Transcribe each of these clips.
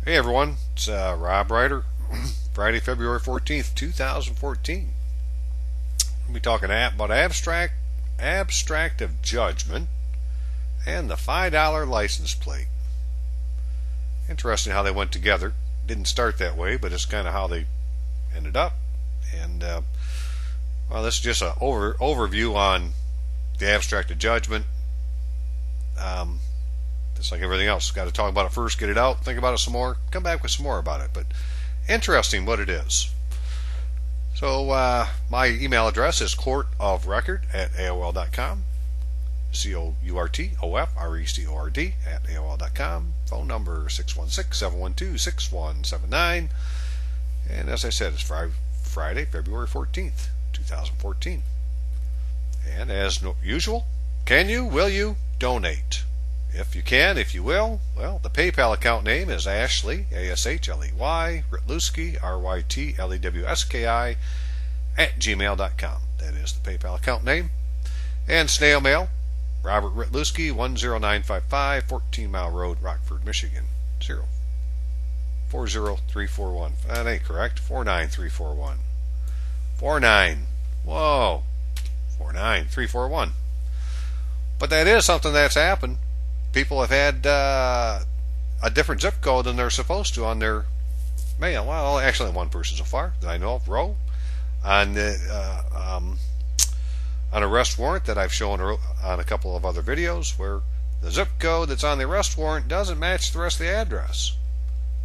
Hey everyone, it's Rob Ryder. Friday, February 14th, 2014. We'll be talking about abstract of judgment and the $5 license plate. Interesting how they went together. Didn't start that way, but it's kind of how they ended up. And this is just an overview on the abstract of judgment. Just like everything else, got to talk about it first, get it out, think about it some more, come back with some more about it. But interesting what it is. So my email address is courtofrecord@aol.com, courtofrecord@aol.com. Phone number 616-712-6179. And as I said, it's Friday, February 14th, 2014. And as usual, will you donate? If you can, if you will, the PayPal account name is Ashley, ASHLEY, Rytlewski, RYTLEWSKI, @gmail.com. That is the PayPal account name. And snail mail, Robert Rytlewski, 10955, 14 Mile Road, Rockford, Michigan, 040341. That ain't correct. 49341. 49. Whoa. 49341. But that is something that's happened. People have had a different zip code than they're supposed to on their mail. Well, actually, one person so far that I know of, Roe, on an arrest warrant that I've shown on a couple of other videos, where the zip code that's on the arrest warrant doesn't match the rest of the address.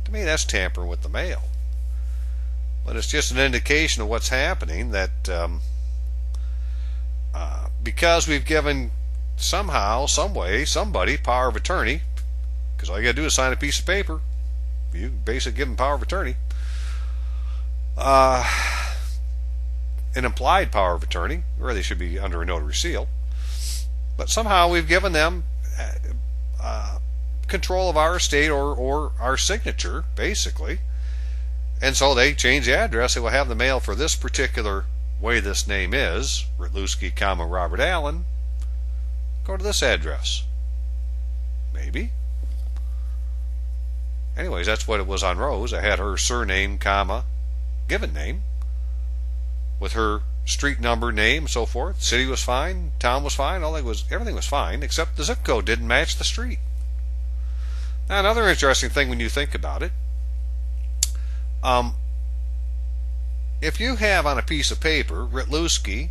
To me, that's tampering with the mail. But it's just an indication of what's happening, that because we've given somehow, some way, somebody power of attorney, because all you got to do is sign a piece of paper. You basically give them power of attorney, an implied power of attorney, or they should be under a notary seal. But somehow we've given them control of our estate, or our signature, basically. And so they change the address. They will have the mail for this particular way this name is, Rytlewski, Robert Allen. Go to this address. Maybe. Anyways, that's what it was on Rose. I had her surname, given name, with her street number, name, so forth. City was fine, town was fine, everything was fine, except the zip code didn't match the street. Now, another interesting thing when you think about it, if you have on a piece of paper Rytlewski,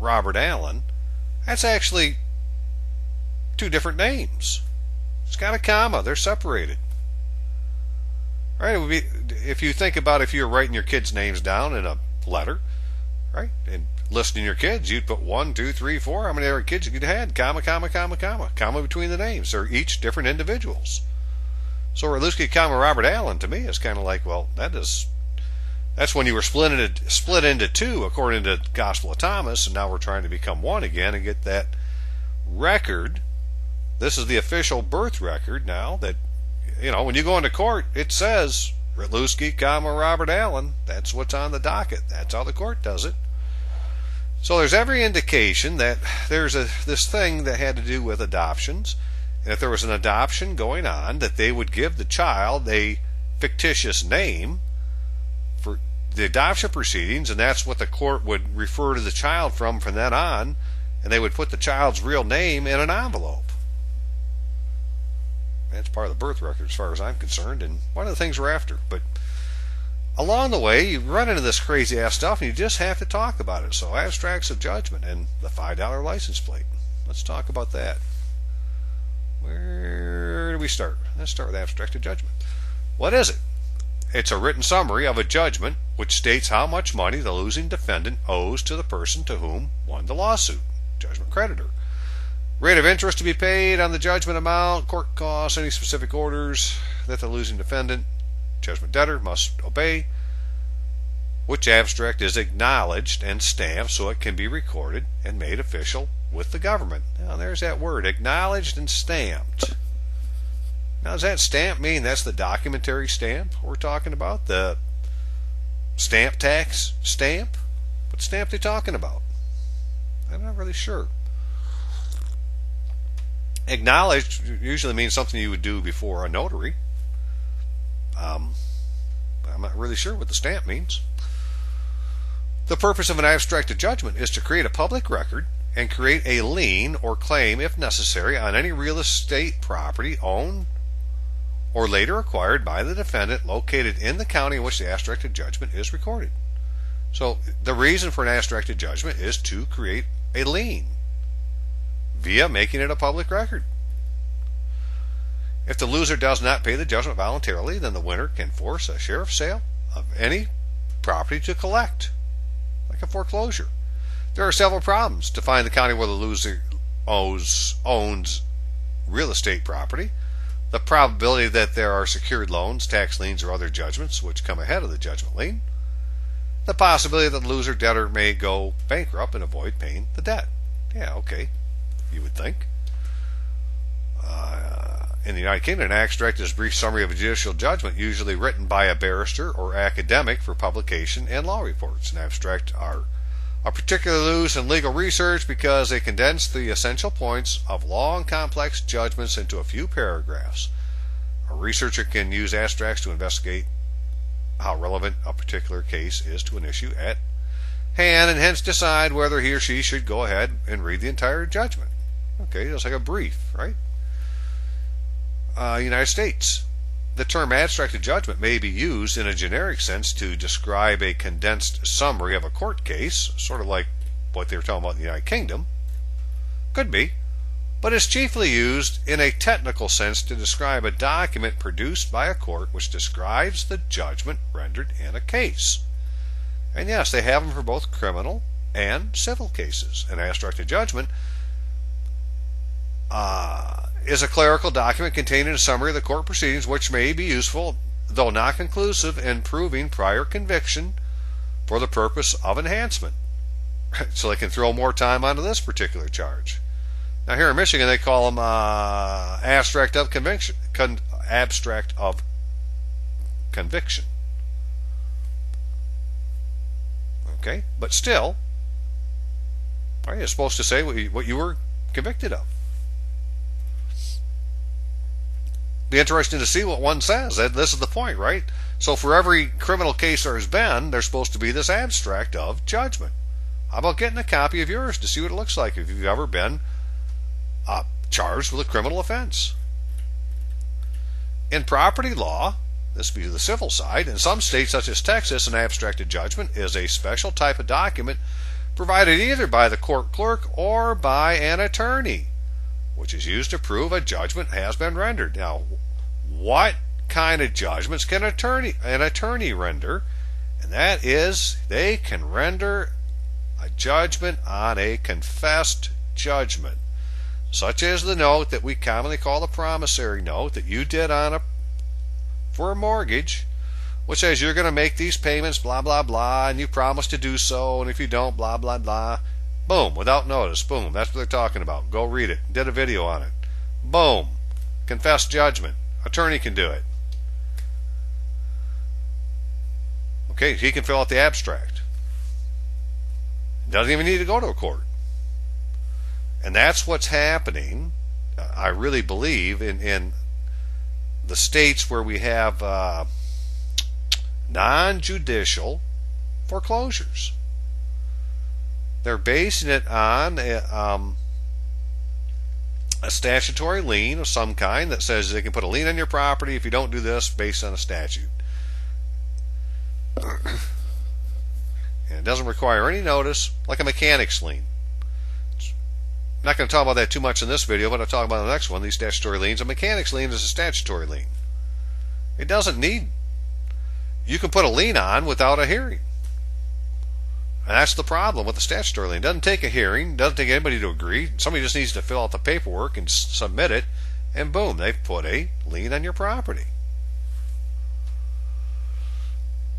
Robert Allen, that's actually two different names. It's got a comma. They're separated. Right? It would be, if you think about if you're writing your kids' names down in a letter, right, and listing your kids, you'd put 1, 2, 3, 4. How many kids you could have had? Comma between the names. They're each different individuals. So Rytlewski, Robert Allen, to me, is kind of like, well, that's when you were split into two, according to the Gospel of Thomas, and now we're trying to become one again and get that record. This is the official birth record now, that, when you go into court, it says Rytlewski, Robert Allen. That's what's on the docket. That's how the court does it. So there's every indication that there's this thing that had to do with adoptions, and if there was an adoption going on, that they would give the child a fictitious name for the adoption proceedings, and that's what the court would refer to the child from then on, and they would put the child's real name in an envelope. That's part of the birth record as far as I'm concerned, and one of the things we're after. But along the way, you run into this crazy ass stuff, and you just have to talk about it. So abstracts of judgment and the $5 license plate. Let's talk about that. Where do we start? Let's start with abstract of judgment. What is it? It's a written summary of a judgment which states how much money the losing defendant owes to the person to whom won the lawsuit, judgment creditor. Rate of interest to be paid on the judgment amount, court costs, any specific orders that the losing defendant, judgment debtor, must obey, which abstract is acknowledged and stamped so it can be recorded and made official with the government. Now there's that word, acknowledged and stamped. Now does that stamp mean that's the documentary stamp we're talking about? The stamp tax stamp? What stamp are they talking about? I'm not really sure. Acknowledged usually means something you would do before a notary. I'm not really sure what the stamp means. The purpose of an abstracted judgment is to create a public record and create a lien or claim, if necessary, on any real estate property owned or later acquired by the defendant located in the county in which the abstracted judgment is recorded. So the reason for an abstracted judgment is to create a lien via making it a public record. If the loser does not pay the judgment voluntarily, then the winner can force a sheriff's sale of any property to collect, like a foreclosure. There are several problems to find the county where the loser owns real estate property. The probability that there are secured loans, tax liens, or other judgments which come ahead of the judgment lien. The possibility that the loser debtor may go bankrupt and avoid paying the debt. Yeah, okay, you would think. In the United Kingdom, an abstract is a brief summary of a judicial judgment, usually written by a barrister or academic for publication in law reports. An abstract are particularly used in legal research because they condense the essential points of long, complex judgments into a few paragraphs. A researcher can use abstracts to investigate how relevant a particular case is to an issue at hand and hence decide whether he or she should go ahead and read the entire judgment. Okay, just like a brief, right? United States. The term abstracted judgment may be used in a generic sense to describe a condensed summary of a court case, sort of like what they were talking about in the United Kingdom. Could be, but is chiefly used in a technical sense to describe a document produced by a court which describes the judgment rendered in a case. And yes, they have them for both criminal and civil cases. An abstracted judgment is a clerical document containing a summary of the court proceedings which may be useful, though not conclusive, in proving prior conviction for the purpose of enhancement. So they can throw more time onto this particular charge. Now here in Michigan they call them abstract of conviction. Abstract of conviction. Okay, but still, right, you're supposed to say what you were convicted of. Be interesting to see what one says. And this is the point, right? So for every criminal case there has been, there's supposed to be this abstract of judgment. How about getting a copy of yours to see what it looks like if you've ever been charged with a criminal offense? In property law, this would be the civil side, in some states such as Texas, an abstracted judgment is a special type of document provided either by the court clerk or by an attorney, which is used to prove a judgment has been rendered. Now, what kind of judgments can an attorney render? And that is, they can render a judgment on a confessed judgment, such as the note that we commonly call the promissory note that you did for a mortgage, which says you're going to make these payments, blah, blah, blah, and you promise to do so, and if you don't, blah, blah, blah. Boom, without notice, boom, that's what they're talking about. Go read it. Did a video on it. Boom, confessed judgment. Attorney can do it. Okay, he can fill out the abstract. Doesn't even need to go to a court. And that's what's happening, I really believe, in the states where we have non-judicial foreclosures. They're basing it on a statutory lien of some kind that says they can put a lien on your property if you don't do this based on a statute. And it doesn't require any notice, like a mechanic's lien. I'm not going to talk about that too much in this video, but I'll talk about the next one, these statutory liens. A mechanic's lien is a statutory lien. It doesn't need, you can put a lien on without a hearing. And that's the problem with the statutory lien. It doesn't take a hearing, doesn't take anybody to agree. Somebody just needs to fill out the paperwork and submit it, and boom, they've put a lien on your property.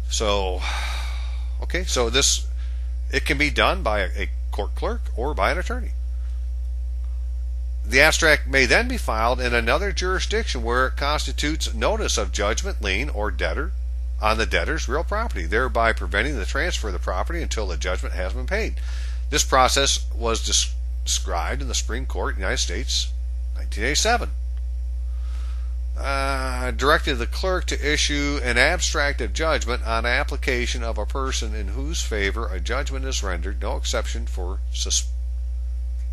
So, okay, so it can be done by a court clerk or by an attorney. The abstract may then be filed in another jurisdiction where it constitutes notice of judgment, lien, or debtor on the debtor's real property, thereby preventing the transfer of the property until the judgment has been paid. This process was described in the Supreme Court of the United States, 1987. directed the clerk to issue an abstract of judgment on application of a person in whose favor a judgment is rendered, no exception for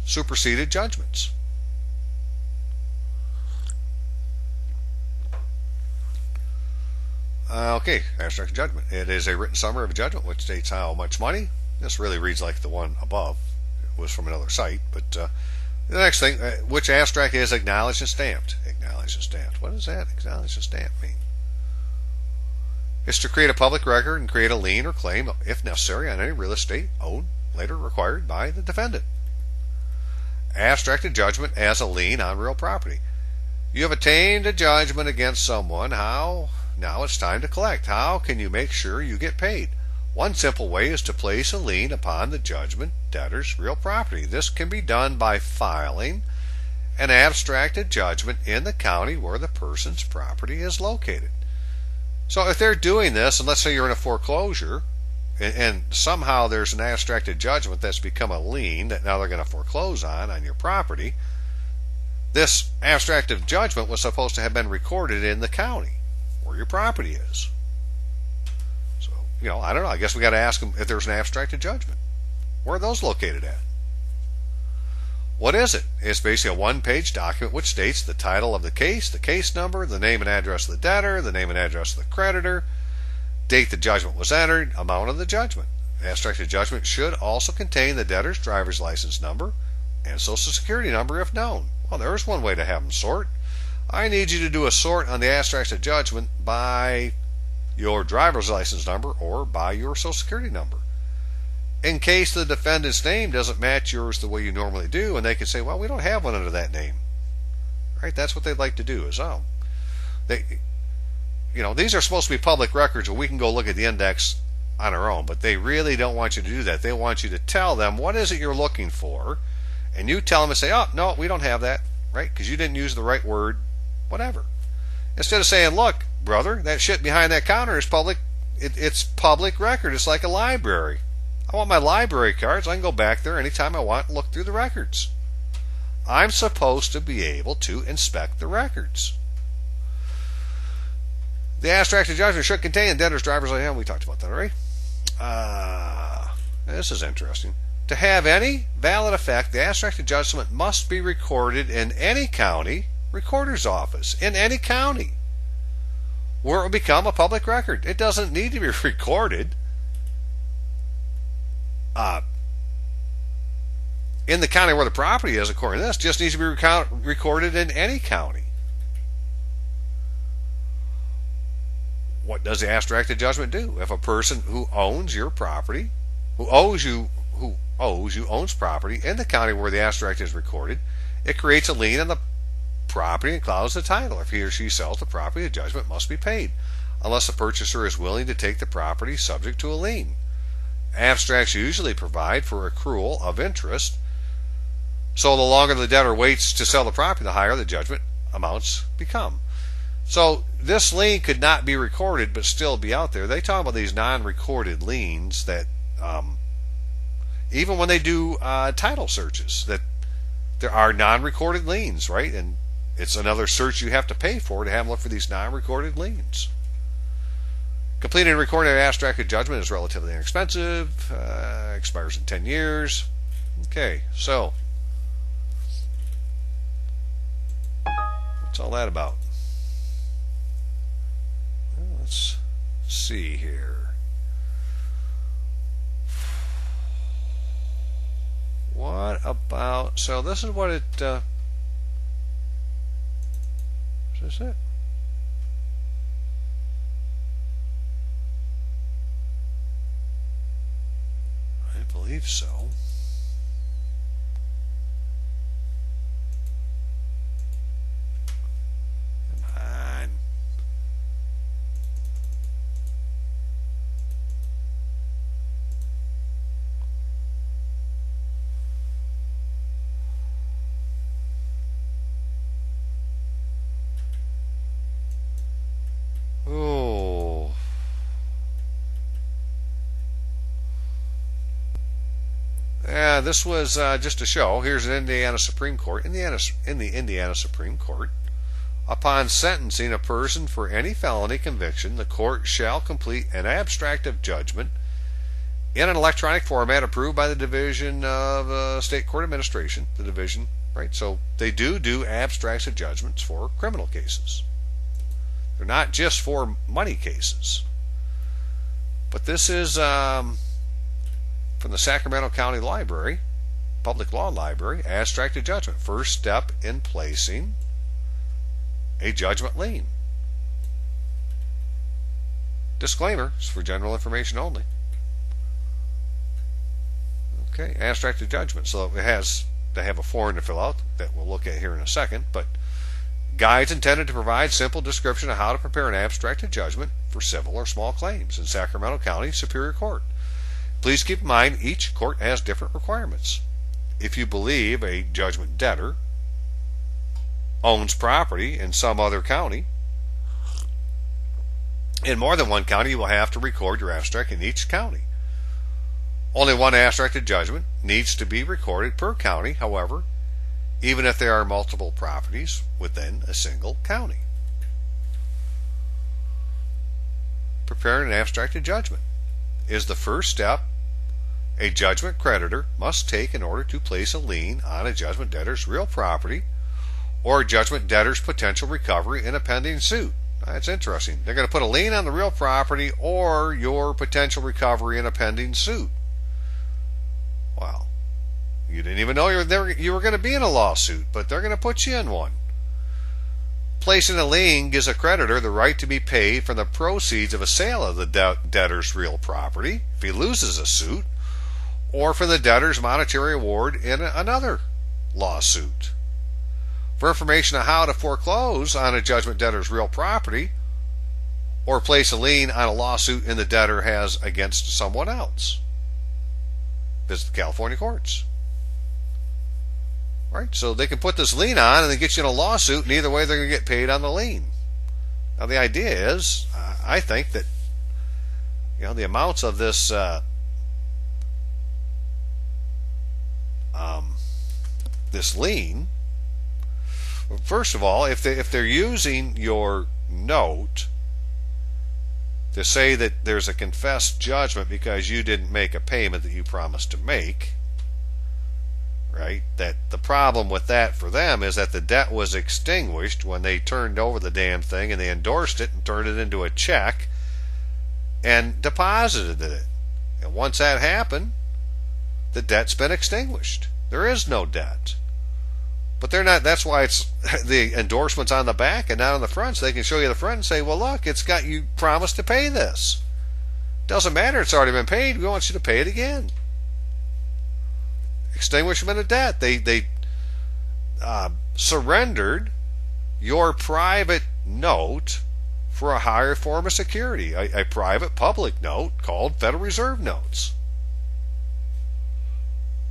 superseded judgments. Okay, abstract of judgment. It is a written summary of a judgment which states how much money. This really reads like the one above. It was from another site, but the next thing, which abstract is acknowledged and stamped. Acknowledged and stamped. What does that acknowledged and stamped mean? It's to create a public record and create a lien or claim, if necessary, on any real estate owned, later required by the defendant. Abstract of judgment as a lien on real property. You have attained a judgment against someone. How? Now it's time to collect. How can you make sure you get paid? One simple way is to place a lien upon the judgment debtor's real property. This can be done by filing an abstract of judgment in the county where the person's property is located. So if they're doing this, and let's say you're in a foreclosure, and somehow there's an abstract of judgment that's become a lien that now they're going to foreclose on your property, this abstract of judgment was supposed to have been recorded in the county where your property is. So, I don't know. I guess we got to ask them if there's an abstract of judgment. Where are those located at? What is it? It's basically a one-page document which states the title of the case number, the name and address of the debtor, the name and address of the creditor, date the judgment was entered, amount of the judgment. The abstract of judgment should also contain the debtor's driver's license number and social security number if known. Well, there's one way to have them sort. I need you to do a sort on the abstract of judgment by your driver's license number or by your social security number. In case the defendant's name doesn't match yours the way you normally do, and they can say, well, we don't have one under that name. Right? That's what they'd like to do is, these are supposed to be public records where we can go look at the index on our own, but they really don't want you to do that. They want you to tell them what is it you're looking for, and you tell them and say, oh, no, we don't have that, right? Because you didn't use the right word, whatever. Instead of saying, look, brother, that shit behind that counter is public. It's public record. It's like a library. I want my library cards. I can go back there anytime I want and look through the records. I'm supposed to be able to inspect the records. The abstract of judgment should contain the debtor's driver's license. We talked about that already. This is interesting. To have any valid effect, the abstract of judgment must be recorded in any county recorder's office, in any county, where it will become a public record. It doesn't need to be recorded in the county where the property is, according to this. It just needs to be recorded in any county. What does the abstract of judgment do? If a person who owns your property, who owes you owns property in the county where the abstract is recorded, it creates a lien on the property and clouds the title. If he or she sells the property, the judgment must be paid, unless the purchaser is willing to take the property subject to a lien. Abstracts usually provide for accrual of interest, so the longer the debtor waits to sell the property, the higher the judgment amounts become. So this lien could not be recorded but still be out there. They talk about these non-recorded liens that even when they do title searches, that there are non-recorded liens, right? And it's another search you have to pay for to have them look for these non-recorded liens. Completing and recording an abstract of judgment is relatively inexpensive. Expires in 10 years. Okay, so what's all that about? Well, let's see here. What about, so this is what it, is this it? I believe so. Come on. Oh. Yeah, this was just a show. Here's an Indiana Supreme Court. In the Indiana Supreme Court Upon sentencing a person for any felony conviction, the court shall complete an abstract of judgment in an electronic format approved by the Division of State Court Administration. The division, right? So they do abstracts of judgments for criminal cases. They're not just for money cases. But this is from the Sacramento County Library, Public Law Library, abstract of judgment. First step in placing a judgment lien. Disclaimer, it's for general information only. Okay, abstract of judgment. So they have a form to fill out that we'll look at here in a second, but guides intended to provide simple description of how to prepare an abstract of judgment for civil or small claims in Sacramento County Superior Court. Please keep in mind each court has different requirements. If you believe a judgment debtor owns property in some other county, in more than one county, you will have to record your abstract in each county. Only one abstract of judgment needs to be recorded per county, however, even if there are multiple properties within a single county. Preparing an abstract of judgment is the first step a judgment creditor must take in order to place a lien on a judgment debtor's real property or a judgment debtor's potential recovery in a pending suit. That's interesting. They're going to put a lien on the real property or your potential recovery in a pending suit. Wow. You didn't even know you were going to be in a lawsuit, but they're going to put you in one. Placing a lien gives a creditor the right to be paid from the proceeds of a sale of the debtor's real property if he loses a suit, or from the debtor's monetary award in another lawsuit. For information on how to foreclose on a judgment debtor's real property or place a lien on a lawsuit the debtor has against someone else, visit the California courts. Right? So they can put this lien on and then get you in a lawsuit, and either way they're going to get paid on the lien. Now the idea is, I think that the amounts of this this lien, first of all, if they're using your note to say that there's a confessed judgment because you didn't make a payment that you promised to make, right? That the problem with that for them is that the debt was extinguished when they turned over the damn thing and they endorsed it and turned it into a check and deposited it. And once that happened, the debt's been extinguished. There is no debt. But they're not. That's why it's the endorsements on the back and not on the front, so they can show you the front and say, well, look, it's got, you promised to pay this. Doesn't matter, it's already been paid. We want you to pay it again. Extinguishment of debt. They surrendered your private note for a higher form of security, a private public note called Federal Reserve notes.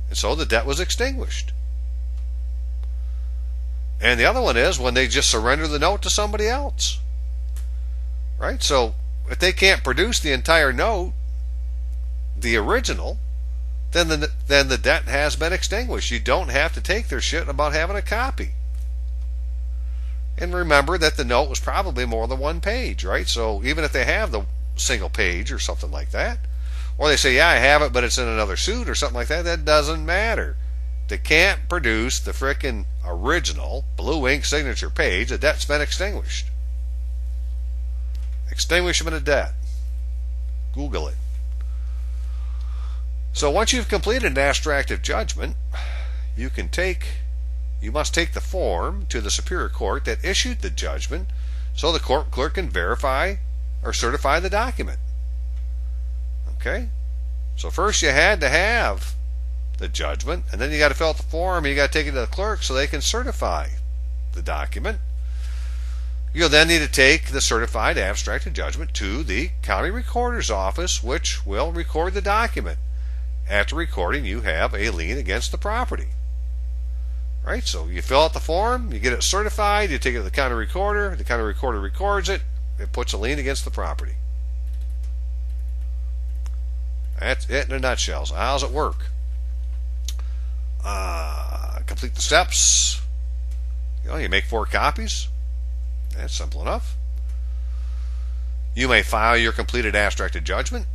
And so the debt was extinguished. And the other one is when they just surrender the note to somebody else. Right? So if they can't produce the entire note, the original, then the debt has been extinguished. You don't have to take their shit about having a copy. And remember that the note was probably more than one page, right? So even if they have the single page or something like that, or they say, yeah, I have it, but it's in another suit or something like that, that doesn't matter. They can't produce the frickin' original blue ink signature page. The debt's been extinguished. Extinguishment of debt. Google it. So once you've completed an abstract of judgment, you must take the form to the Superior Court that issued the judgment so the court clerk can verify or certify the document. Okay? So first you had to have the judgment, and then you got to fill out the form, and you got to take it to the clerk so they can certify the document. You'll then need to take the certified abstract of judgment to the county recorder's office, which will record the document. After recording, you have a lien against the property. Right? So you fill out the form, you get it certified, you take it to the county recorder records it, it puts a lien against the property. That's it in a nutshell. So how does it work? Complete the steps. You make 4 copies. That's simple enough. You may file your completed abstract of judgment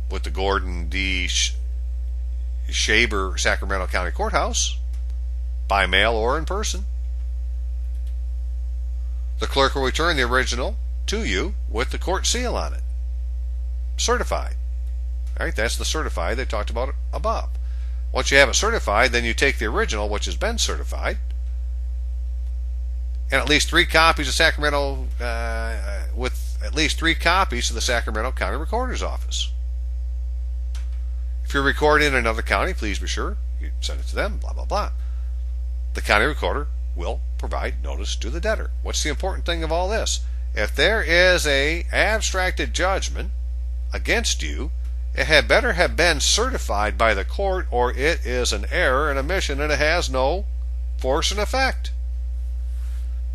with the Gordon D. Shaber Sacramento County Courthouse by mail or in person. The clerk will return the original to you with the court seal on it. Certified. All right, that's the certified they talked about above. Once you have it certified, then you take the original, which has been certified, and at least 3 copies of Sacramento, with at least 3 copies to the Sacramento County Recorder's Office. If you're recording in another county, please be sure you send it to them, blah, blah, blah. The county recorder will provide notice to the debtor. What's the important thing of all this? If there is a abstracted judgment against you, it had better have been certified by the court, or it is an error and omission and it has no force and effect.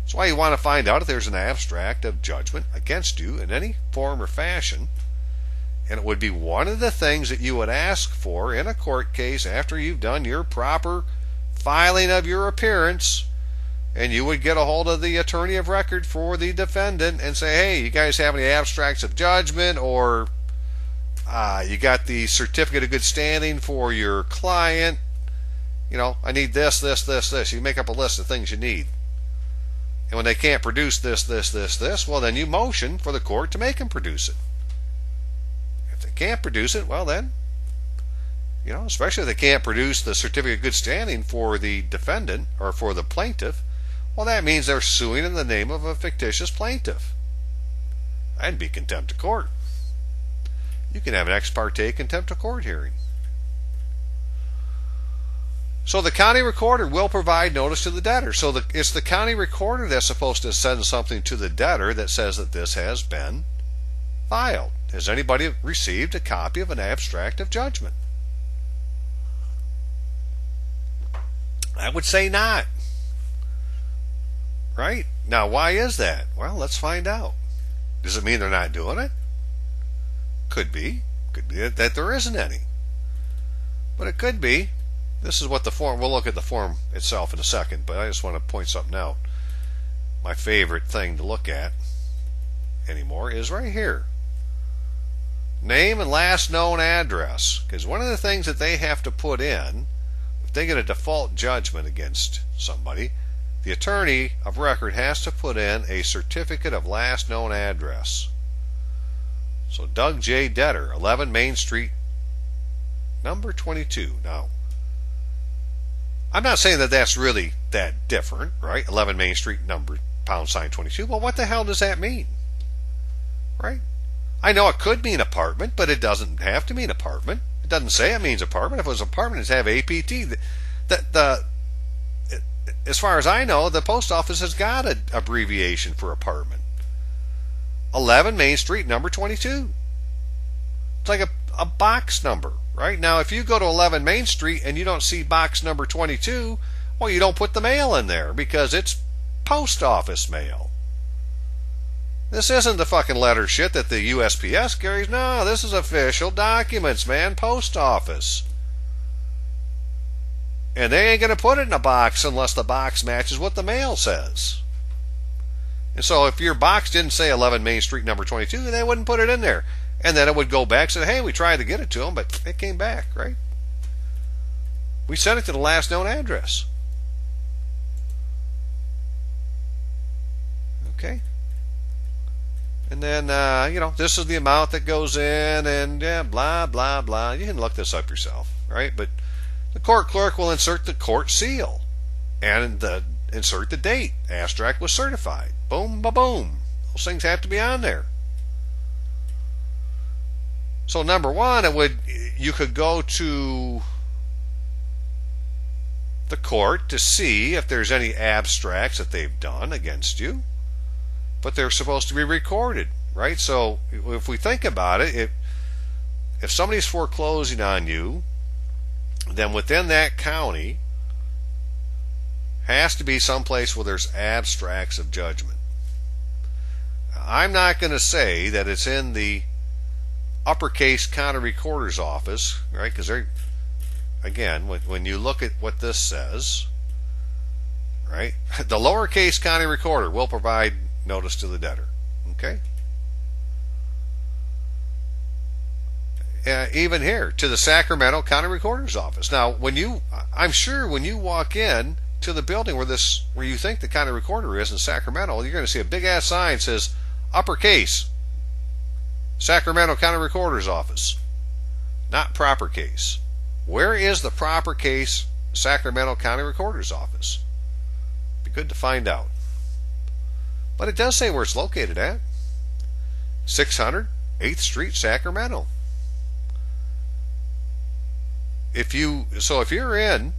That's why you want to find out if there's an abstract of judgment against you in any form or fashion. And it would be one of the things that you would ask for in a court case after you've done your proper filing of your appearance. And you would get a hold of the attorney of record for the defendant and say, hey, you guys have any abstracts of judgment, or you got the certificate of good standing for your client. You know, I need this, this, this, this. You make up a list of things you need. And when they can't produce this, this, this, this, well, then you motion for the court to make them produce it. If they can't produce it, well then, you know, especially if they can't produce the certificate of good standing for the defendant or for the plaintiff, well, that means they're suing in the name of a fictitious plaintiff. That'd be contempt of court. You can have an ex parte contempt of court hearing. So the county recorder will provide notice to the debtor. So it's the county recorder that's supposed to send something to the debtor that says that this has been filed. Has anybody received a copy of an abstract of judgment? I would say not. Right? Now, why is that? Well, let's find out. Does it mean they're not doing it? Could be. Could be that there isn't any. But it could be. This is what the form, we'll look at the form itself in a second, but I just want to point something out. My favorite thing to look at anymore is right here. Name and last known address. Because one of the things that they have to put in, if they get a default judgment against somebody, the attorney of record has to put in a certificate of last known address. So Doug J. Debtor, 11 Main Street, number 22. Now, I'm not saying that that's really that different, right? 11 Main Street, number #22. Well, what the hell does that mean? Right? I know it could mean apartment, but it doesn't have to mean apartment. It doesn't say it means apartment. If it was apartment, it'd have APT. As far as I know, the post office has got an abbreviation for apartment. 11 Main Street, number 22. It's like a box number, right? Now, if you go to 11 Main Street and you don't see box number 22, well, you don't put the mail in there because it's post office mail. This isn't the fucking letter shit that the USPS carries. No, this is official documents, man. Post office. And they ain't going to put it in a box unless the box matches what the mail says. And so if your box didn't say 11 Main Street, number 22, they wouldn't put it in there. And then it would go back and say, hey, we tried to get it to them, but it came back, right? We sent it to the last known address. Okay? And then, this is the amount that goes in, and blah, blah, blah. You can look this up yourself, right? But the court clerk will insert the court seal and insert the date. Abstract was certified. Boom, ba-boom. Those things have to be on there. So number one, you could go to the court to see if there's any abstracts that they've done against you, but they're supposed to be recorded, right? So if we think about it, if somebody's foreclosing on you, then within that county has to be someplace where there's abstracts of judgment. I'm not going to say that it's in the uppercase county recorder's office, right? Because again, when you look at what this says, right? The lowercase county recorder will provide notice to the debtor. Okay? Even here, to the Sacramento County Recorder's Office. Now, I'm sure when you walk in to the building where you think the county recorder is in Sacramento, you're going to see a big ass sign that says uppercase Sacramento County Recorder's Office, not proper case. Where is the proper case Sacramento County Recorder's Office? Be good to find out. But it does say where it's located at. 600 8th Street, Sacramento. If you're in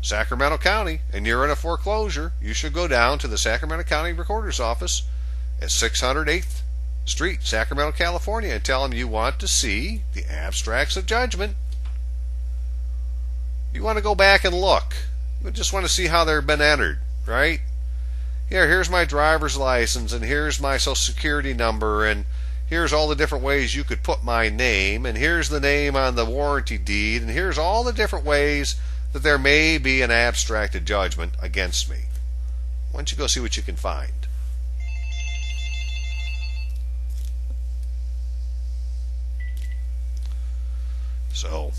Sacramento County and you're in a foreclosure, you should go down to the Sacramento County Recorder's Office at 600 8th Street, Sacramento, California, and tell them you want to see the abstracts of judgment. You want to go back and look. You just want to see how they've been entered, right? Here's my driver's license, and here's my social security number, and here's all the different ways you could put my name, and here's the name on the warranty deed, and here's all the different ways that there may be an abstracted judgment against me. Why don't you go see what you can find? So,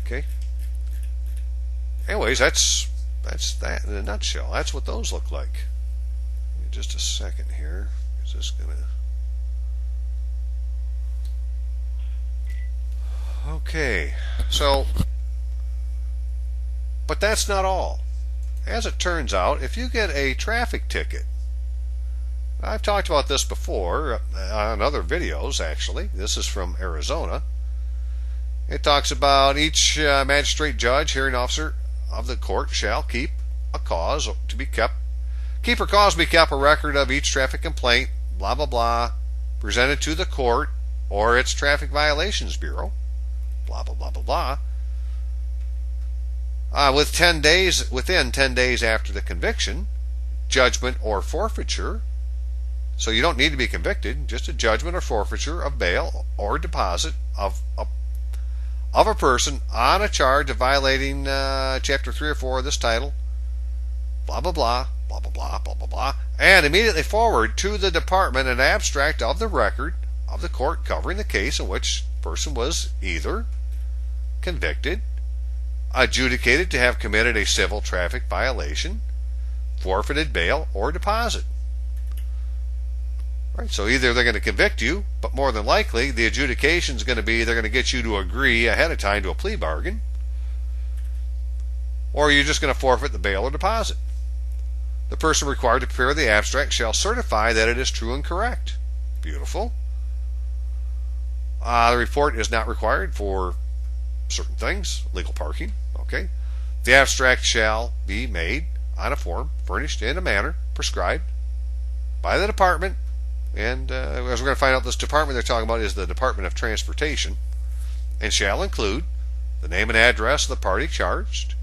okay. Anyways, that's that in a nutshell. That's what those look like. Give me just a second here. Is this gonna? Okay. So, but that's not all. As it turns out, if you get a traffic ticket, I've talked about this before on other videos, actually. This is from Arizona. It talks about each magistrate, judge, hearing officer of the court shall keep or cause to be kept a record of each traffic complaint, blah, blah, blah, presented to the court or its traffic violations bureau, blah, blah, blah, blah, blah. Within 10 days after the conviction, judgment or forfeiture. So you don't need to be convicted, just a judgment or forfeiture of bail or deposit of a person on a charge of violating Chapter 3 or 4 of this title, blah, blah, blah, blah, blah, blah, blah, blah, blah, and immediately forward to the department an abstract of the record of the court covering the case in which the person was either convicted, adjudicated to have committed a civil traffic violation, forfeited bail, or deposit. Right, so either they're going to convict you, but more than likely the adjudication is going to be they're going to get you to agree ahead of time to a plea bargain, or you're just going to forfeit the bail or deposit. The person required to prepare the abstract shall certify that it is true and correct. Beautiful. The report is not required for certain things, legal parking. Okay. The abstract shall be made on a form furnished in a manner prescribed by the department. And as we're going to find out, this department they're talking about is the Department of Transportation, and shall include the name and address of the party charged,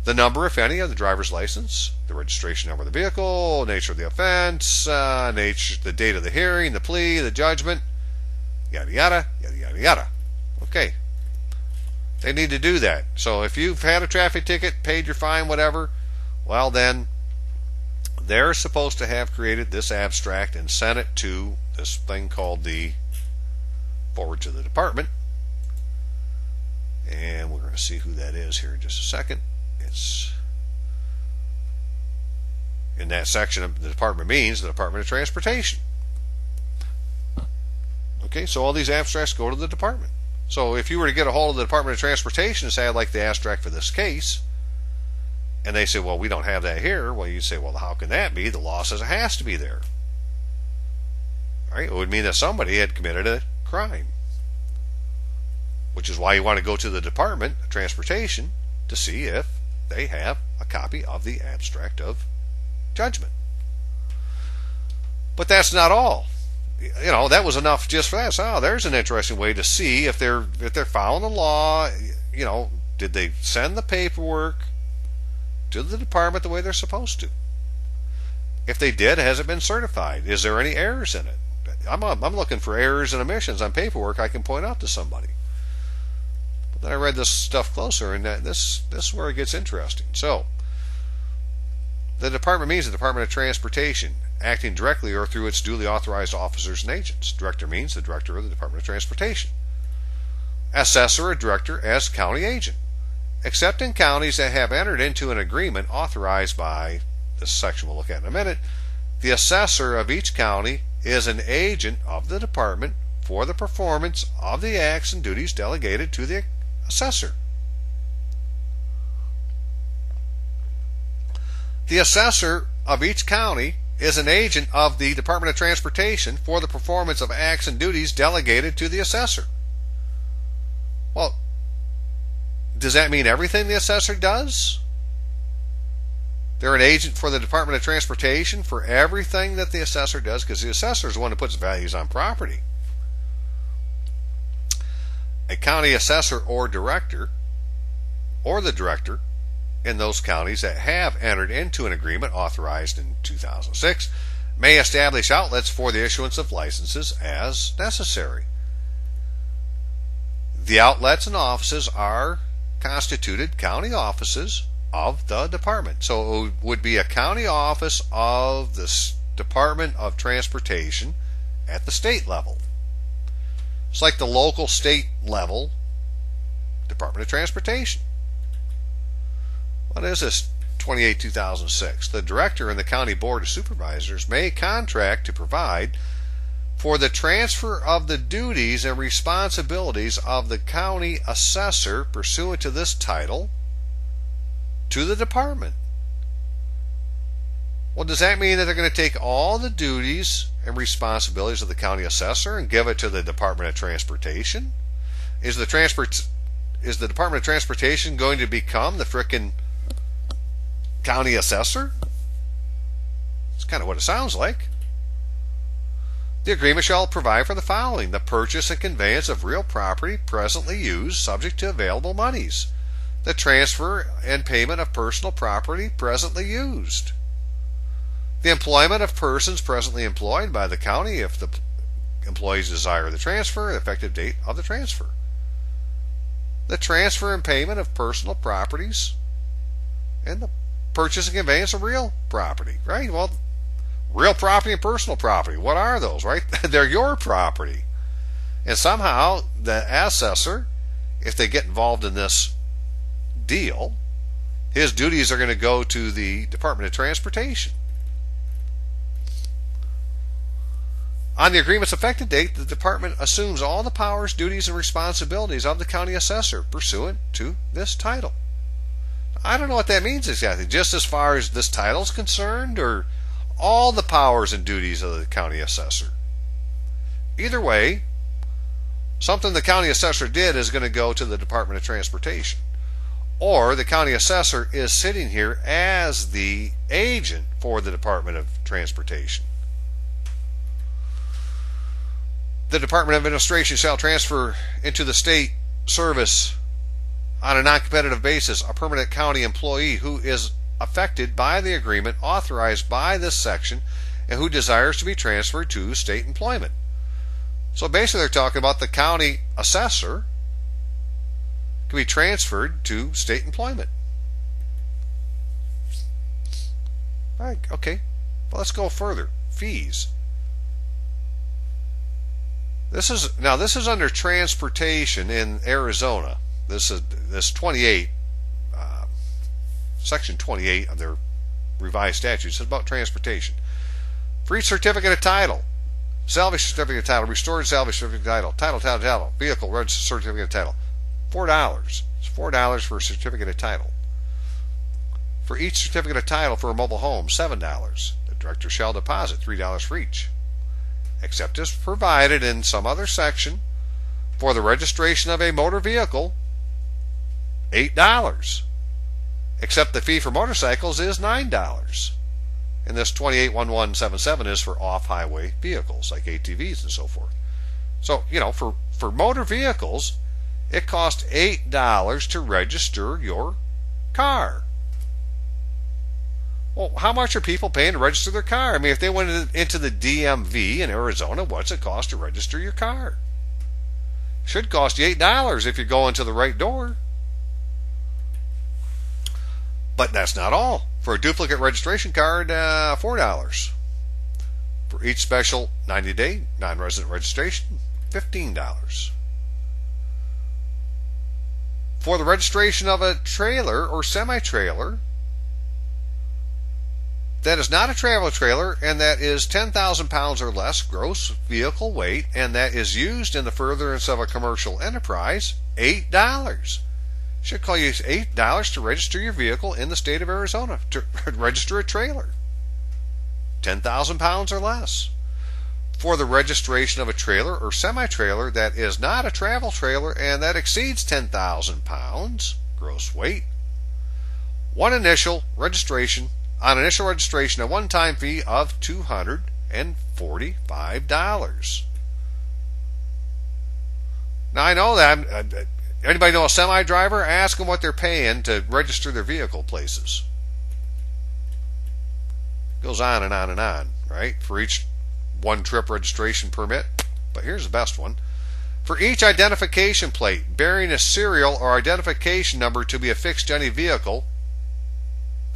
the number, if any, of the driver's license, the registration number of the vehicle, nature of the offense, the date of the hearing, the plea, the judgment, yada yada yada yada yada. Okay. They need to do that. So if you've had a traffic ticket, paid your fine, whatever, well then they're supposed to have created this abstract and sent it to this thing called the forward to the department. And we're going to see who that is here in just a second. It's in that section of the department means the Department of Transportation. Okay, so all these abstracts go to the department. So if you were to get a hold of the Department of Transportation and say, I'd like the abstract for this case, and they say, well, we don't have that here. Well, you say, well, how can that be? The law says it has to be there. All right? It would mean that somebody had committed a crime, which is why you want to go to the Department of Transportation to see if they have a copy of the abstract of judgment. But that's not all. You know, that was enough just for that. So, there's an interesting way to see if they're following the law. You know, did they send the paperwork to the department the way they're supposed to? If they did, has it been certified? Is there any errors in it? I'm looking for errors and omissions on paperwork I can point out to somebody. then I read this stuff closer, and this is where it gets interesting. So, the department means the Department of Transportation, acting directly or through its duly authorized officers and agents. Director means the director of the Department of Transportation. Assessor or director as county agent, except in counties that have entered into an agreement authorized by, this section we'll look at in a minute, the assessor of each county is an agent of the department for the performance of the acts and duties delegated to the assessor. The assessor of each county is an agent of the Department of Transportation for the performance of acts and duties delegated to the assessor. Well, does that mean everything the assessor does? They're an agent for the Department of Transportation for everything that the assessor does, because the assessor is the one who puts values on property. A county assessor or director, or the director in those counties that have entered into an agreement authorized in 2006, may establish outlets for the issuance of licenses as necessary. The outlets and offices are constituted county offices of the department. So it would be a county office of the Department of Transportation at the state level. It's like the local state level Department of Transportation. What is this? 28/2006. The director and the county board of supervisors may contract to provide for the transfer of the duties and responsibilities of the county assessor pursuant to this title to the department. Well, does that mean that they're going to take all the duties and responsibilities of the county assessor and give it to the Department of Transportation? Is the Department of Transportation going to become the frickin' county assessor? That's kind of what it sounds like. The agreement shall provide for the following: the purchase and conveyance of real property presently used, subject to available monies; the transfer and payment of personal property presently used; the employment of persons presently employed by the county if the employees desire the transfer, the effective date of the transfer; the transfer and payment of personal properties; and the purchase and conveyance of real property, right? Well, real property and personal property, what are those, right? They're your property. And somehow the assessor, if they get involved in this deal, his duties are going to go to the Department of Transportation. On the agreement's effective date, the department assumes all the powers, duties, and responsibilities of the county assessor pursuant to this title. I don't know what that means exactly, just as far as this title is concerned, or all the powers and duties of the county assessor. Either way, something the county assessor did is going to go to the Department of Transportation. Or the county assessor is sitting here as the agent for the Department of Transportation. The Department of Administration shall transfer into the state service on a non-competitive basis a permanent county employee who is affected by the agreement authorized by this section and who desires to be transferred to state employment. So basically they're talking about the county assessor can be transferred to state employment. All right, okay. Well, let's go further. Fees. This is under transportation in Arizona. This 28, section 28 of their revised statutes is about transportation. For each certificate of title, salvage certificate of title, restored salvage certificate of title, vehicle registered certificate of title, $4. It's $4 for a certificate of title. For each certificate of title for a mobile home, $7. The director shall deposit $3 for each, except as provided in some other section. For the registration of a motor vehicle, $8. Except the fee for motorcycles is $9. And this 281177 is for off-highway vehicles like ATVs and so forth. So, for motor vehicles, it costs $8 to register your car. Well, how much are people paying to register their car? I mean, if they went into the DMV in Arizona, what's it cost to register your car? Should cost you $8 if you're going to the right door. But that's not all. For a duplicate registration card, $4. For each special 90-day non-resident registration, $15. For the registration of a trailer or semi-trailer that is not a travel trailer and that is 10,000 pounds or less gross vehicle weight and that is used in the furtherance of a commercial enterprise, $8. Should call you $8 to register your vehicle in the state of Arizona, to register a trailer 10,000 pounds or less. For the registration of a trailer or semi-trailer that is not a travel trailer and that exceeds 10,000 pounds gross weight, on initial registration, a one-time fee of $245. Now I know that. Anybody know a semi-driver? Ask them what they're paying to register their vehicle places. Goes on and on and on, right? For each one-trip registration permit. But here's the best one. For each identification plate bearing a serial or identification number to be affixed to any vehicle,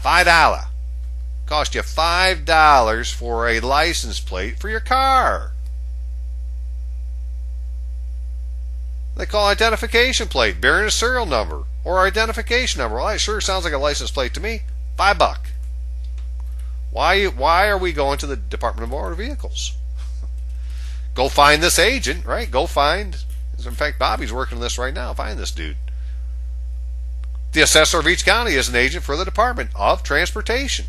$5. Cost you $5 for a license plate for your car. They call identification plate bearing a serial number or identification number. Well, that sure sounds like a license plate to me. $5. Why are we going to the Department of Motor Vehicles? Go find this agent, right? Go find. In fact, Bobby's working on this right now. Find this dude. The assessor of each county is an agent for the Department of Transportation,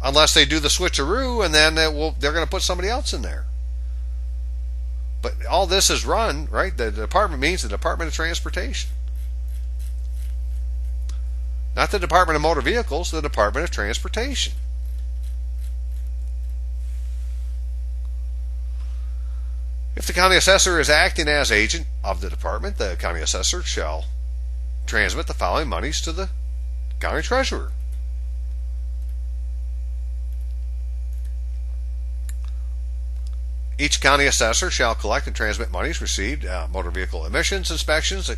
unless they do the switcheroo and then they're going to put somebody else in there. But all this is run, right? The department means the Department of Transportation. Not the Department of Motor Vehicles, the Department of Transportation. If the county assessor is acting as agent of the department, the county assessor shall transmit the following monies to the county treasurer. Each county assessor shall collect and transmit monies received, motor vehicle emissions, inspections,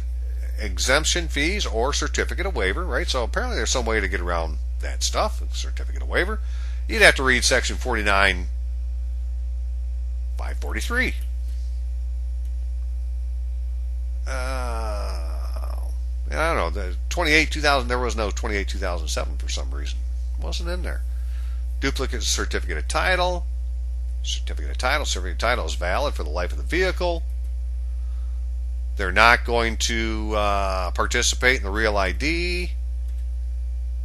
exemption fees, or certificate of waiver, right? So apparently there's some way to get around that stuff, a certificate of waiver. You'd have to read section 49.543. I don't know, the 28-2000, there was no 28-2007 for some reason. It wasn't in there. Duplicate certificate of title. Certificate of title is valid for the life of the vehicle. They're not going to participate in the real ID.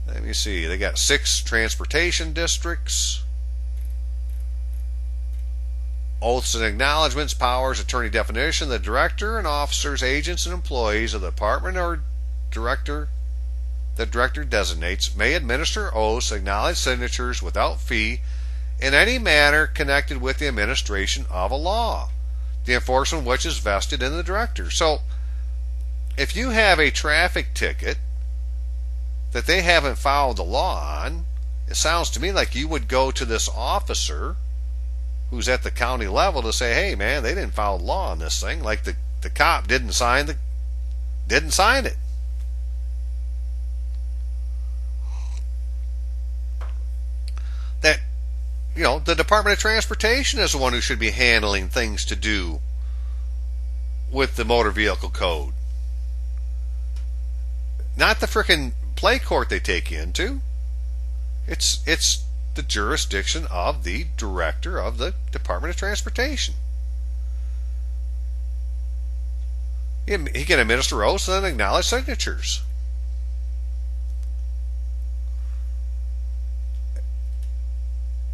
Let me see. They got 6 transportation districts. Oaths and acknowledgments, powers, attorney definition. The director and officers, agents, and employees of the department or director the director designates may administer oaths, acknowledge signatures without fee in any manner connected with the administration of a law, the enforcement of which is vested in the director. So, if you have a traffic ticket that they haven't followed the law on, it sounds to me like you would go to this officer who's at the county level to say, hey man, they didn't follow the law on this thing, like the cop didn't sign it. That, the Department of Transportation is the one who should be handling things to do with the motor vehicle code. Not the frickin' play court they take you into. It's the jurisdiction of the director of the Department of Transportation. He can administer oaths and acknowledge signatures.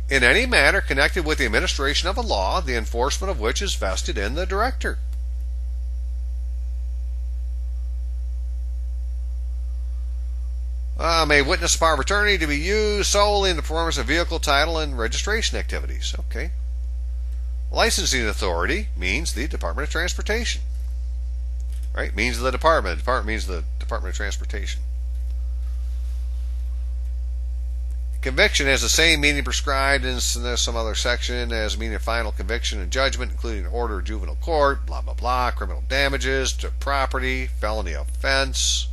In any manner connected with the administration of a law, the enforcement of which is vested in the director. May witness the power of attorney to be used solely in the performance of vehicle title and registration activities. Okay. Licensing authority means the Department of Transportation. Right? Means the department. The department means the Department of Transportation. Conviction has the same meaning prescribed in some other section as meaning final conviction and judgment, including order of juvenile court, blah, blah, blah, criminal damages to property, felony offense,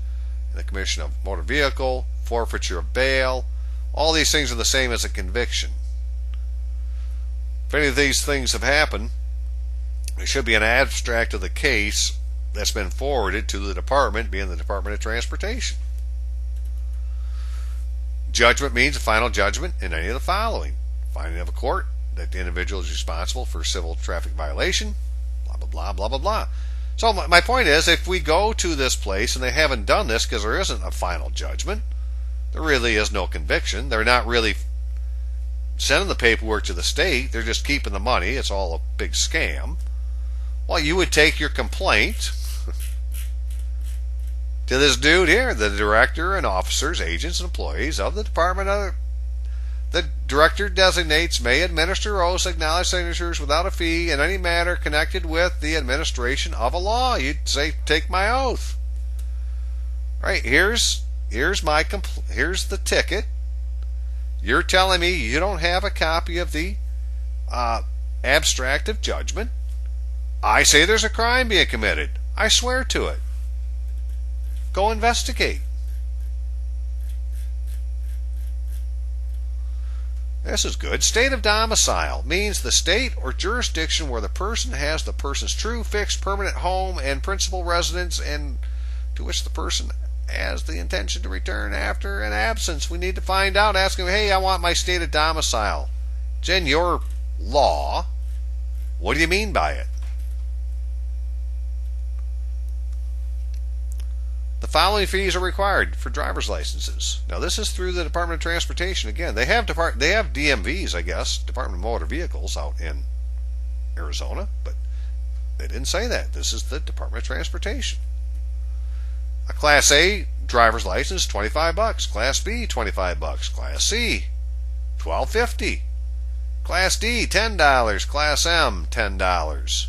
the commission of motor vehicle, forfeiture of bail. All these things are the same as a conviction. If any of these things have happened, there should be an abstract of the case that's been forwarded to the department, being the Department of Transportation. Judgment means a final judgment in any of the following: finding of a court that the individual is responsible for civil traffic violation, blah, blah, blah, blah, blah, blah. So my point is, if we go to this place and they haven't done this because there isn't a final judgment, there really is no conviction, they're not really sending the paperwork to the state, they're just keeping the money, it's all a big scam, well, you would take your complaint to this dude here, the director and officers, agents, and employees of the Department. The director designates may administer oaths, acknowledge signatures without a fee in any matter connected with the administration of a law. You'd say, take my oath. Right, here's the ticket. You're telling me you don't have a copy of the abstract of judgment. I say there's a crime being committed. I swear to it. Go investigate. This is good. State of domicile means the state or jurisdiction where the person has the person's true, fixed, permanent home and principal residence, and to which the person has the intention to return after an absence. We need to find out. Ask him, hey, I want my state of domicile. It's in your law. What do you mean by it? The following fees are required for driver's licenses. Now, this is through the Department of Transportation. Again, they have DMVs, I guess, Department of Motor Vehicles, out in Arizona, but they didn't say that. This is the Department of Transportation. A Class A driver's license, $25. Class B, $25. Class C, $12.50. Class D, $10. Class M, $10.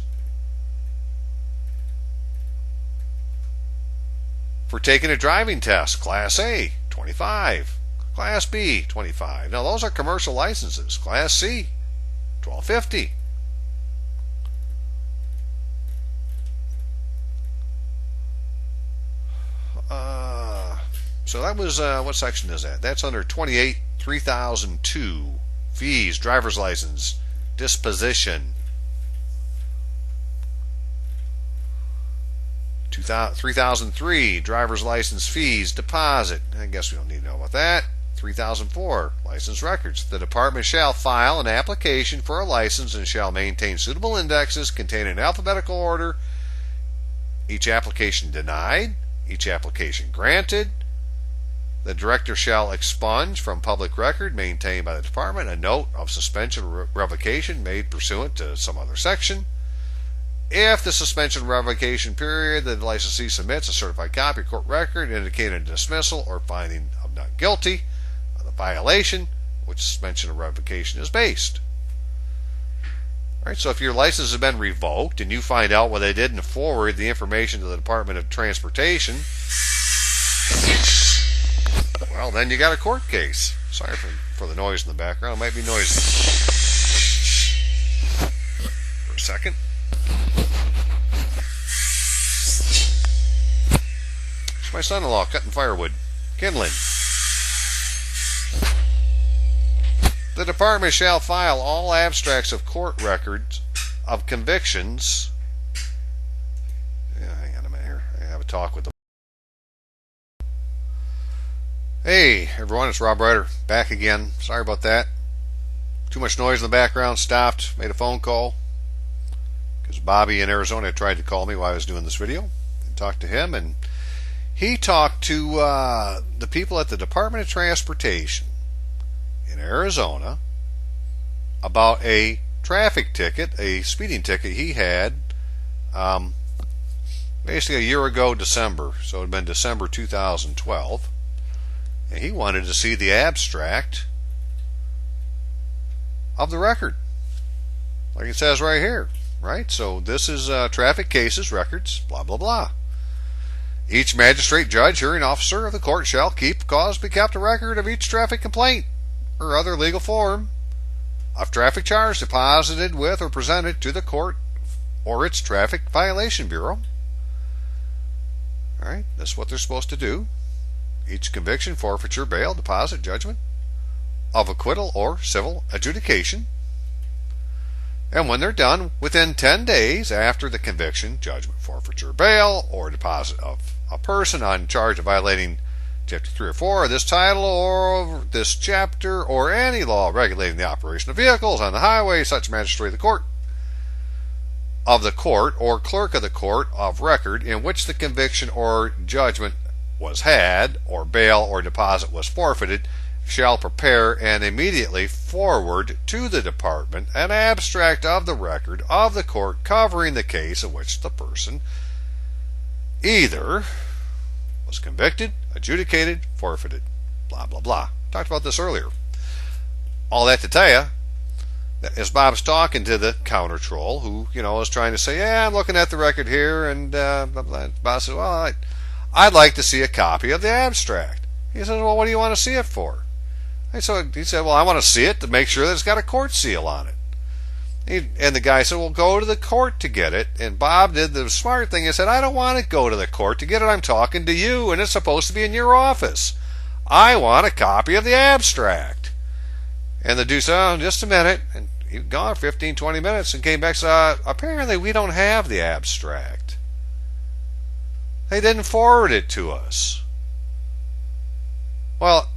For taking a driving test, Class A, $25. Class B, $25. Now, those are commercial licenses. Class C, $12.50. So that was, what section is that? That's under 28, 3002. Fees, driver's license, disposition. 3003, driver's license fees, deposit. I guess we don't need to know about that. 3004, license records. The department shall file an application for a license and shall maintain suitable indexes containing in alphabetical order. Each application denied, each application granted. The director shall expunge from public record maintained by the department a note of suspension or revocation made pursuant to some other section. If the suspension revocation period, the licensee submits a certified copy of court record indicating a dismissal or finding of not guilty of the violation which suspension or revocation is based. All right, so if your license has been revoked and you find out why they didn't forward the information to the Department of Transportation, well, then you got a court case. Sorry for the noise in the background. It might be noisy. For a second. It's my son-in-law cutting firewood. Kindling. The department shall file all abstracts of court records of convictions. Yeah, hang on a minute here. I have a talk with them. Hey everyone, it's Rob Ryder back again. Sorry about that. Too much noise in the background. Stopped, made a phone call because Bobby in Arizona tried to call me while I was doing this video. I talked to him, and he talked to the people at the Department of Transportation in Arizona about a traffic ticket, a speeding ticket he had basically a year ago, December. So it had been December 2012. And he wanted to see the abstract of the record, like it says right here, right? So this is traffic cases, records, blah, blah, blah. Each magistrate, judge, hearing officer of the court shall keep, cause be kept a record of each traffic complaint or other legal form of traffic charge deposited with or presented to the court or its traffic violation bureau. All right, that's what they're supposed to do. Each conviction, forfeiture, bail, deposit, judgment of acquittal or civil adjudication. And when they're done, within 10 days after the conviction, judgment, forfeiture, bail, or deposit of a person on charge of violating Chapter 3 or 4 of this title or this chapter or any law regulating the operation of vehicles on the highway, such magistrate of the court or clerk of the court of record in which the conviction or judgment was had, or bail or deposit was forfeited, shall prepare and immediately forward to the department an abstract of the record of the court covering the case in which the person either was convicted, adjudicated, forfeited, blah, blah, blah. Talked about this earlier. All that to tell you, as Bob's talking to the counter troll, who, is trying to say, yeah, I'm looking at the record here, and Bob says, well, I'd like to see a copy of the abstract. He says, well, what do you want to see it for? And so he said, well, I want to see it to make sure that it's got a court seal on it. And the guy said, well, go to the court to get it. And Bob did the smart thing and said, I don't want to go to the court to get it. I'm talking to you, and it's supposed to be in your office. I want a copy of the abstract. And the dude said, oh, just a minute. And he was gone 15, 20 minutes and came back and said, apparently we don't have the abstract. They didn't forward it to us. Well,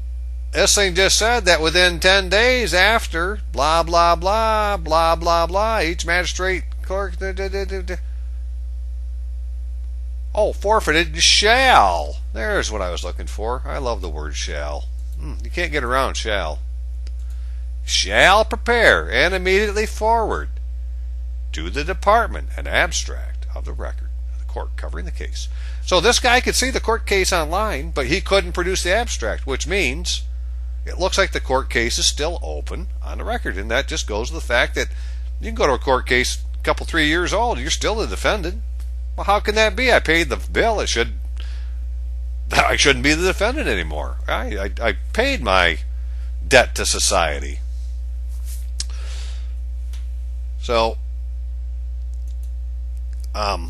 this thing just said that within 10 days after, blah, blah, blah, blah, blah, blah, each magistrate, clerk, forfeited shall. There's what I was looking for. I love the word shall. You can't get around shall. Shall prepare and immediately forward to the department an abstract of the record of the court covering the case. So this guy could see the court case online, but he couldn't produce the abstract, which means it looks like the court case is still open on the record. And that just goes to the fact that you can go to a court case a couple, 3 years old, you're still the defendant. Well, how can that be? I paid the bill. I shouldn't be the defendant anymore. I paid my debt to society. So, I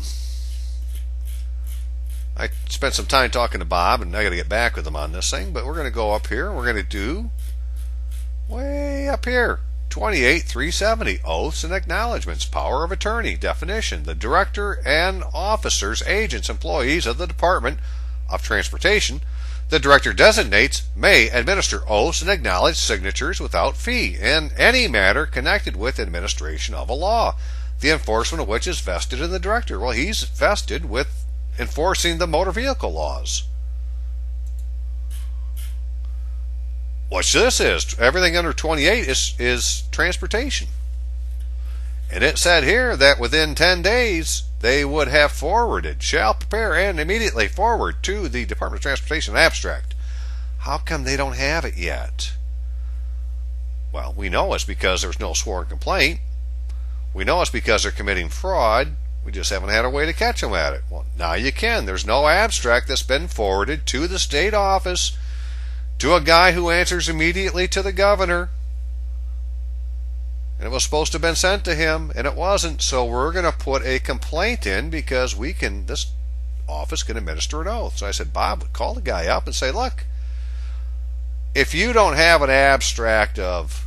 spent some time talking to Bob, and I got to get back with him on this thing, but we're going to go up here, and we're going to do way up here, 28-370, oaths and acknowledgments, power of attorney, definition. The director and officers, agents, employees of the Department of Transportation the director designates may administer oaths and acknowledge signatures without fee in any matter connected with administration of a law, the enforcement of which is vested in the director. Well, he's vested with enforcing the motor vehicle laws. Which this is. Everything under 28 is transportation. And it said here that within 10 days they would have forwarded, shall prepare and immediately forward to the Department of Transportation abstract. How come they don't have it yet? Well, we know it's because there's no sworn complaint. We know it's because they're committing fraud. We just haven't had a way to catch them at it. Well, now you can. There's no abstract that's been forwarded to the state office, to a guy who answers immediately to the governor. And it was supposed to have been sent to him, and it wasn't. So we're going to put a complaint in because this office can administer an oath. So I said, Bob, call the guy up and say, look, if you don't have an abstract of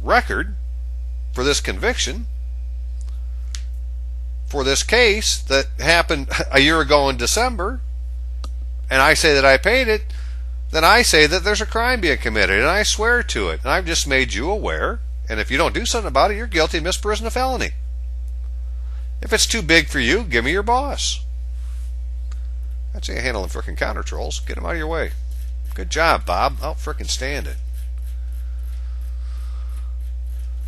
record for this conviction, for this case that happened a year ago in December, and I say that I paid it, then I say that there's a crime being committed, and I swear to it, and I've just made you aware, and if you don't do something about it, you're guilty of misprision of felony. If it's too big for you, give me your boss. That's how you handle them frickin' counter trolls. Get them out of your way. Good job, Bob. I'll frickin' stand it.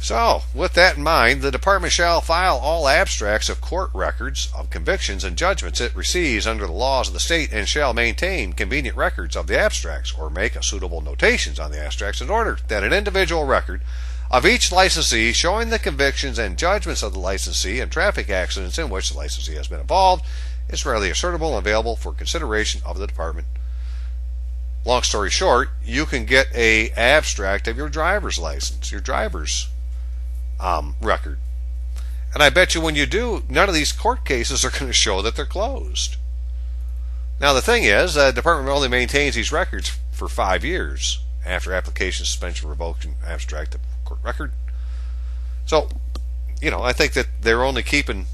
So, with that in mind, the department shall file all abstracts of court records of convictions and judgments it receives under the laws of the state, and shall maintain convenient records of the abstracts, or make suitable notations on the abstracts, in order that an individual record of each licensee showing the convictions and judgments of the licensee and traffic accidents in which the licensee has been involved is readily ascertainable and available for consideration of the department long story short, you can get a abstract of your driver's license, your driver's record. And I bet you when you do, none of these court cases are going to show that they're closed. Now the thing is, the department only maintains these records for 5 years after application, suspension, revocation, abstract of court record. So, I think that they're only keeping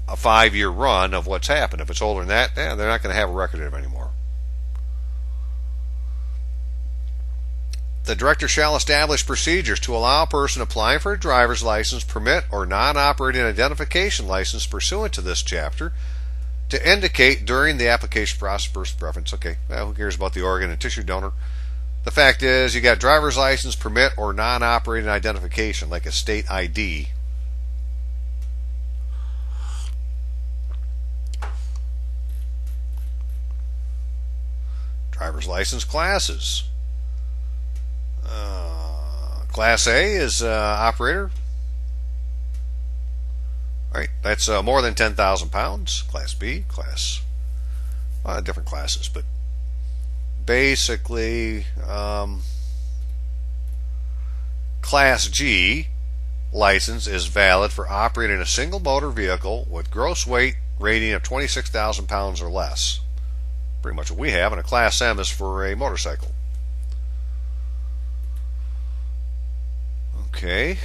a 5-year run of what's happened. If it's older than that, they're not going to have a record of it anymore. The director shall establish procedures to allow a person applying for a driver's license, permit, or non-operating identification license pursuant to this chapter to indicate during the application process first preference. Okay, well, who cares about the organ and tissue donor? The fact is, you got driver's license, permit, or non-operating identification, like a state ID. Driver's license classes. Class A is operator. Right, that's more than 10,000 pounds. Class B, different classes, but basically, Class G license is valid for operating a single motor vehicle with gross weight rating of 26,000 pounds or less. Pretty much what we have, and a Class M is for a motorcycle. Okay,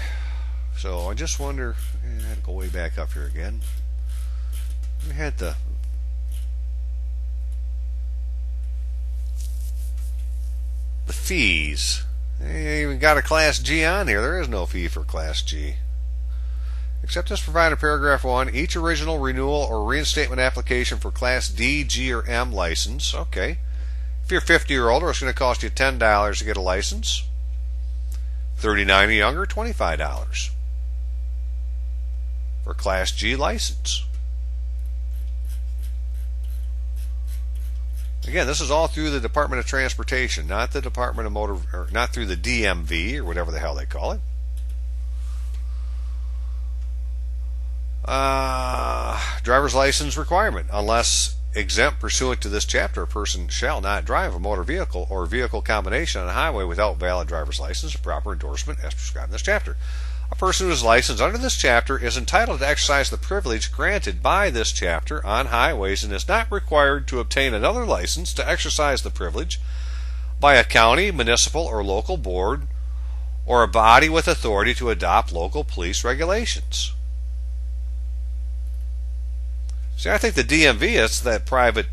so I just wonder, I had to go way back up here again. We had the fees. They even got a Class G on here. There is no fee for Class G. Except as provided in paragraph 1, each original renewal or reinstatement application for Class D, G, or M license. Okay. If you're 50 or older, it's going to cost you $10 to get a license. 39 or younger, $25 for Class G license. Again, this is all through the Department of Transportation, not the Department of Motor, or not through the DMV or whatever the hell they call it. Driver's license requirement. Unless exempt pursuant to this chapter, a person shall not drive a motor vehicle or vehicle combination on a highway without valid driver's license or proper endorsement as prescribed in this chapter. A person who is licensed under this chapter is entitled to exercise the privilege granted by this chapter on highways and is not required to obtain another license to exercise the privilege by a county, municipal, or local board or a body with authority to adopt local police regulations. See, I think the DMV is that private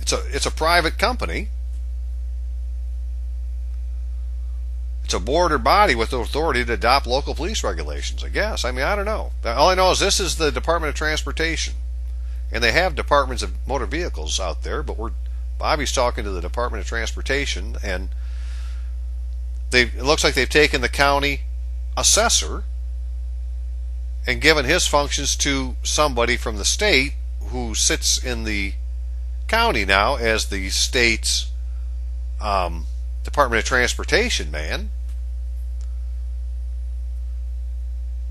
it's a private company. It's a board or body with the authority to adopt local police regulations, I guess. I mean, I don't know. All I know is this is the Department of Transportation. And they have departments of motor vehicles out there, but Bobby's talking to the Department of Transportation, and it looks like they've taken the county assessor and given his functions to somebody from the state who sits in the county now as the state's Department of Transportation man.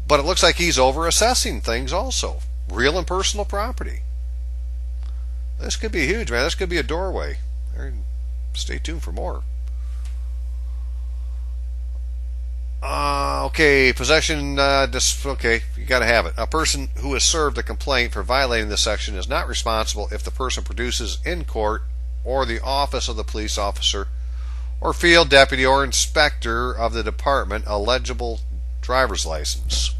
But it looks like he's over assessing things also. Real and personal property. This could be huge, man. This could be a doorway. Stay tuned for more. Okay, possession, okay, you got to have it. A person who has served a complaint for violating this section is not responsible if the person produces in court or the office of the police officer or field deputy or inspector of the department a legible driver's license.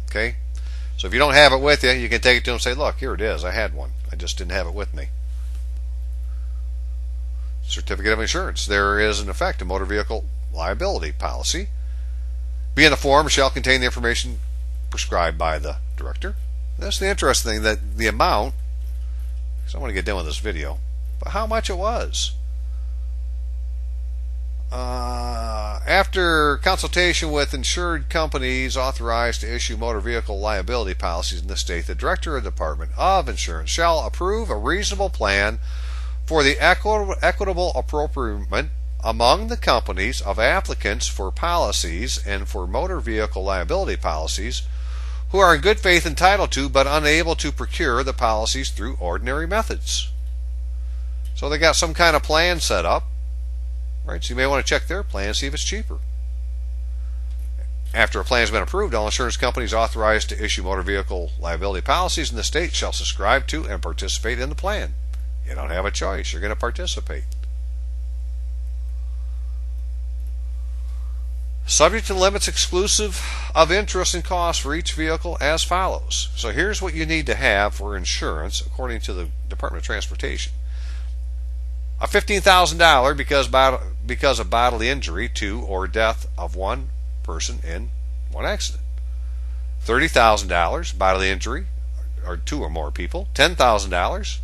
Okay? So if you don't have it with you, you can take it to them and say, look, here it is. I had one. I just didn't have it with me. Certificate of insurance. There is, in effect, a motor vehicle liability policy. Be in the form shall contain the information prescribed by the director. That's the interesting thing, that the amount, because I want to get done with this video, but how much it was. After consultation with insured companies authorized to issue motor vehicle liability policies in the state, the director of the Department of Insurance shall approve a reasonable plan for the equitable appropriation among the companies of applicants for policies and for motor vehicle liability policies who are in good faith entitled to but unable to procure the policies through ordinary methods. So they got some kind of plan set up, right? So you may want to check their plan and see if it's cheaper. After a plan has been approved, all insurance companies authorized to issue motor vehicle liability policies in the state shall subscribe to and participate in the plan. You don't have a choice. You're going to participate. Subject to limits exclusive of interest and cost for each vehicle as follows. So here's what you need to have for insurance according to the Department of Transportation. A $15,000 because of bodily injury to or death of one person in one accident. $30,000 bodily injury or two or more people. $10,000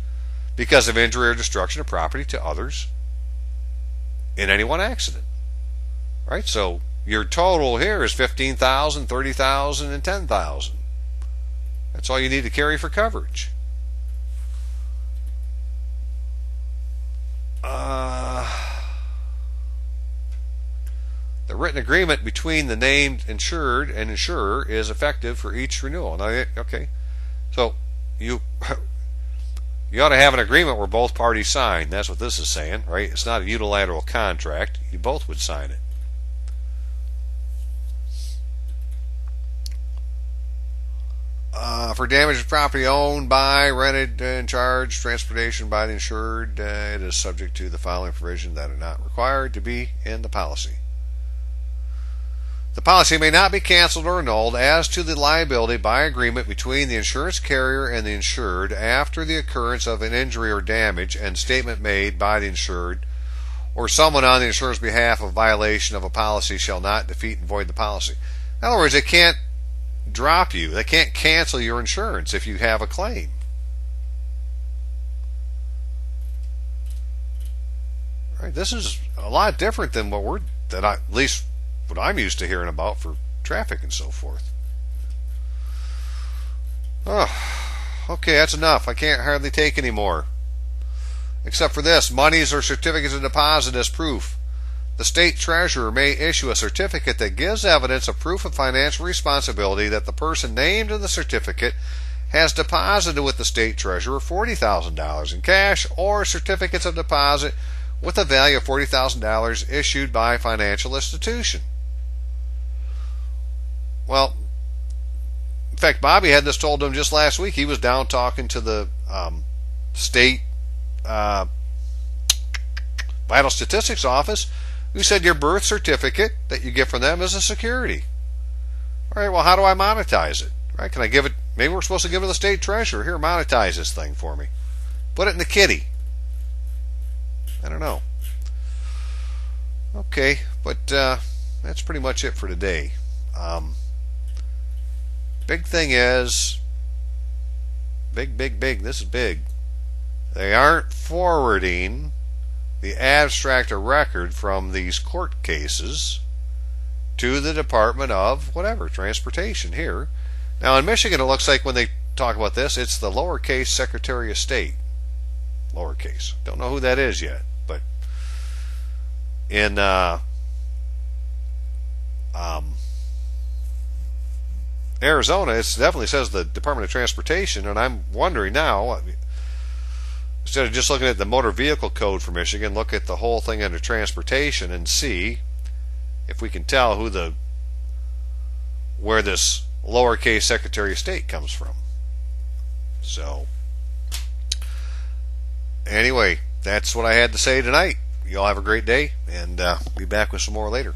because of injury or destruction of property to others in any one accident. Right? So your total here is $15,000, $30,000, and $10,000. That's all you need to carry for coverage. The written agreement between the named insured and insurer is effective for each renewal. Now, okay, so you ought to have an agreement where both parties sign. That's what this is saying, right? It's not a unilateral contract. You both would sign it. For damage to property owned by, rented, and charged transportation by the insured, it is subject to the following provisions that are not required to be in the policy. The policy may not be canceled or annulled as to the liability by agreement between the insurance carrier and the insured after the occurrence of an injury or damage and statement made by the insured or someone on the insurer's behalf of violation of a policy shall not defeat and void the policy. In other words, they can't drop you. They can't cancel your insurance if you have a claim. Right? This is a lot different than at least what I'm used to hearing about for traffic and so forth. Oh, okay, that's enough. I can't hardly take any more. Except for this, monies or certificates of deposit as proof. The state treasurer may issue a certificate that gives evidence of proof of financial responsibility that the person named in the certificate has deposited with the state treasurer $40,000 in cash or certificates of deposit with a value of $40,000 issued by a financial institution. Well, in fact, Bobby had this told him just last week. He was down talking to the state vital statistics office, who said your birth certificate that you get from them is a security. All right, well, how do I monetize it? Right? Can I give it? Maybe we're supposed to give it to the state treasurer. Here, monetize this thing for me. Put it in the kitty. I don't know. Okay, but that's pretty much it for today. Big thing is, big, this is big. They aren't forwarding the abstract or record from these court cases to the Department of whatever, Transportation here. Now in Michigan it looks like when they talk about this, it's the lowercase Secretary of State. Lowercase. Don't know who that is yet, but in Arizona, it definitely says the Department of Transportation, and I'm wondering now, instead of just looking at the motor vehicle code for Michigan, look at the whole thing under transportation and see if we can tell where this lowercase Secretary of State comes from. So, anyway, that's what I had to say tonight. You all have a great day, and be back with some more later.